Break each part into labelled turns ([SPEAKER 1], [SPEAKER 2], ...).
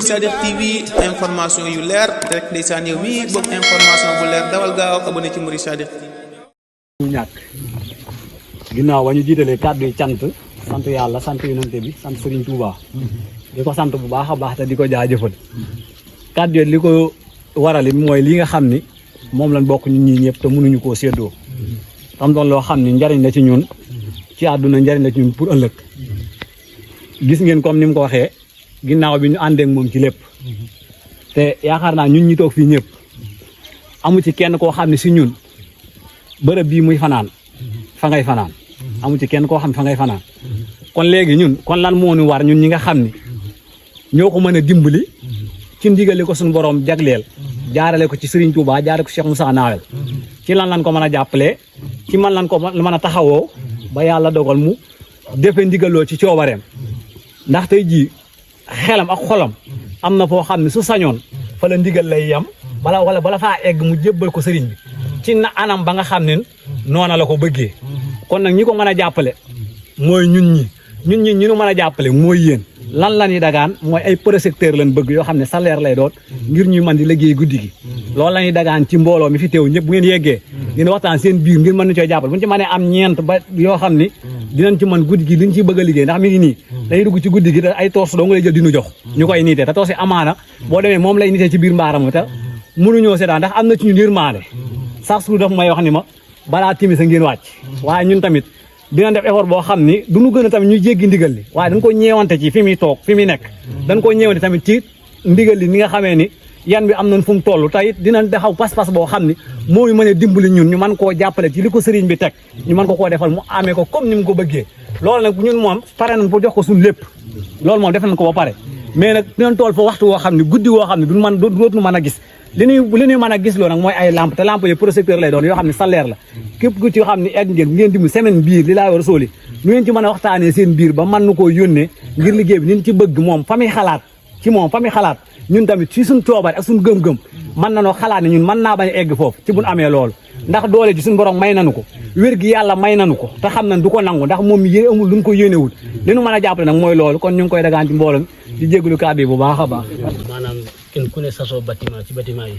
[SPEAKER 1] Sadikh TV information yu leer rek ndeysaan yow mi bëgg information bu leer dawal gaaw abonné ci Mouride Sadikh
[SPEAKER 2] ñak ginaaw wañu jittalé kaddu yi sant yalla sant yonenté bi sant Serigne Touba diko sant bu baaxa baax té diko jaajeufal kaddu yi liko warali moy li nga xamni mom lañ bokk ñun ñi ñepp té mënuñu ko séddo tam doon lo xamni njariñ la ci ñun ci aduna njariñ la ci ñun pour ëlëk gis ngeen comme nim ko waxé ginaaw bi ñu andé ak mom ci lépp té yaakar na ñun ñi tok fi ñepp amu ci kenn ko xamni ci ñun bërëb bi muy fanaan fa ngay fanaan amu ci kenn ko xam fa ngay fanaan kon légui ñun kon lan mo ñu war ñun ñi nga xamni ñoko mëna dimbali ci ndigalé ko suñu borom jagleel jaarale ko ci Serigne Touba jaarale ko Cheikh Moussa Nawel ci lan ko mëna jappalé ci man lan ko mëna taxawoo ba yalla dogal mu defé ndigalo ci ciobarem ndax tay ji xelam ak xolam amna fo xamni su sañon fa la ndigal lay yam bala fa egg mu jébbal ko serigne bi ci na anam ba nga xamni nona la ko bëggé kon nak ñi ko mëna jappalé moy ñun ñi ñu mëna jappalé moy yeen lan lañuy dagaan moy ay projecteur lañ bëgg yo xamni salaire lay doot ngir ñuy man di liggéey guddigi lool lañuy dagaan ci mbolo mi fi teew ñepp bu ngeen yeggé ngeen waxtaan seen biir ngir mënu ci jappal buñ ci mané am ñent ba yo xamni dinañ ci man guddigi liñ ci bëgg liggéey ndax mi ngi ni day dugg ci guddigi ay torche do nga lay jël dinu jox ñukoy nité ta torche amana bo démé mom lay nité ci biir mbaram ta mënu ñoo sétan ndax amna ci ñu yirmaane sax su daf may wax ni ma bala timi sa ngeen wacc waye ñun tamit dina def effort bo xamni duñu gëna tamit ñu jéggi ndigal li waye dañ ko ñewante ci fi mi tok fi mi nek dañ ko ñewante tamit ci ndigal li ni nga xamé ni yan bi am nañ fu mu tollu tay dinañ taxaw pass bo xamni moy mëne dimbali ñun ñu man ko jappalé ci liko serigne bi tek ñu man ko defal mu amé ko comme nim ko bëggé lool nak ñun mom paré nañ pour jox ko suñu lepp lool mom def nañ ko ba paré mais nak dinañ toll fa waxtu wo xamni guddi wo xamni duñ man dootu mëna gis li ñuy mëna gis lo nak moy ay lampe te lampe yi projecteur lay doon yo xamni salaire la képp ku ci xamni egg ngeen dimu semaine biir li la war sooli ñu ngeen ci mëna waxtané seen biir ba man nuko yónné ngir liggéey bi ñu ci bëgg mom fami xalaat ci mom fami xalaat ñun tamit ci suñu toobar ak suñu gëm-gëm man nañu xalaat ni ñun man na bañ egg fofu ci buñ amé lool ndax doole ci suñu borom may nañu ko wër gi yalla may nañu ko te xam nañ du ko nangu ndax mom yé amul luñ ko yéné wul li ñu mëna jappalé nak moy lool kon ñu ngi koy dagaan ci mbolam di jéggulu kàddu bu baaxa baax
[SPEAKER 3] manam kenn ku ne saso bâtiment ci bâtiment yi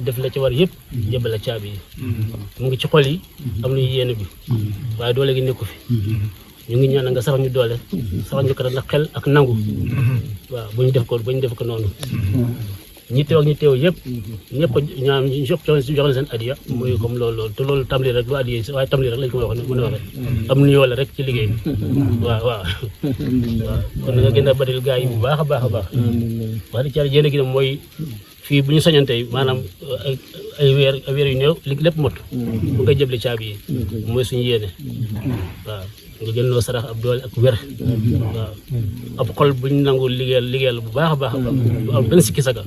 [SPEAKER 3] def la ci war yépp jëbal la ciabi mu ngi ci xol yi am lu yéene bi waye doole gi nekku fi ñu ngi ñaan nga sax ñu doole sax ñu kat nak xel ak nangu waaw buñu def ko nonu ñi teew yépp ñepp ñaan jox seen adiya moy comme lool te lool tamli rek du adiya waye tamli rek lañ ko wax mëna wax am ñu wala rek ci liggéey waaw kon nga gëna badil gaay bu baaxa baax wax di ci yene gi moy fi buñu sañante manam ay wër yu neew lepp mot bu nga jëblé ciabi moy suñu yene waaw nga gën no sarax ab doole ak wër waaw ab xol buñ nangul liggéeyal bu baaxa baax am ben sikki saga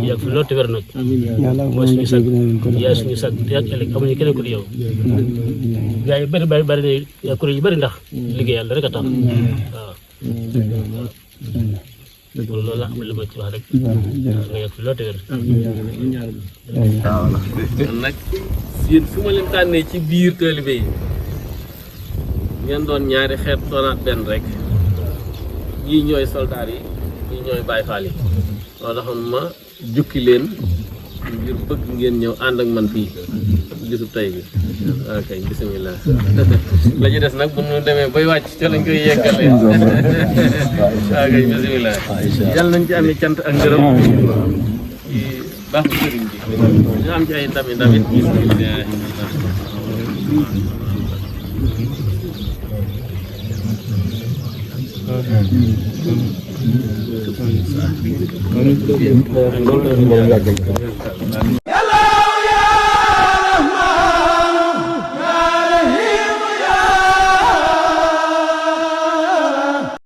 [SPEAKER 3] ya fi lo te wër nak moy suñu sag ya suñu sag te ak elek amuñu keneen ko di yow gaay bari ya ko yu bari ndax liggéeyal rek tax waaw loolu la am lu ma ci wax rek nga yegg fi loo te wér
[SPEAKER 4] waaw nag yéen fu ma leen tànnee ci biir taalibe yi ngeen doon ñaari xeet doonaat benn rek ñii ñooy soldaar yi ñii ñooy Baay Faal yi loolu taxoon ma jukki leen ngir bëgg ngeen ñëw ànd ak man fii gisu tey bi ok bismillah la ci des nag bu ñu demee bay wàcc ca lañ koy yeggale ok bismillah yàlla nañ ci amee cant ak ngërëm ci baaxu sëriñ bi ñu am ci ay ndamit bismillah
[SPEAKER 1] ya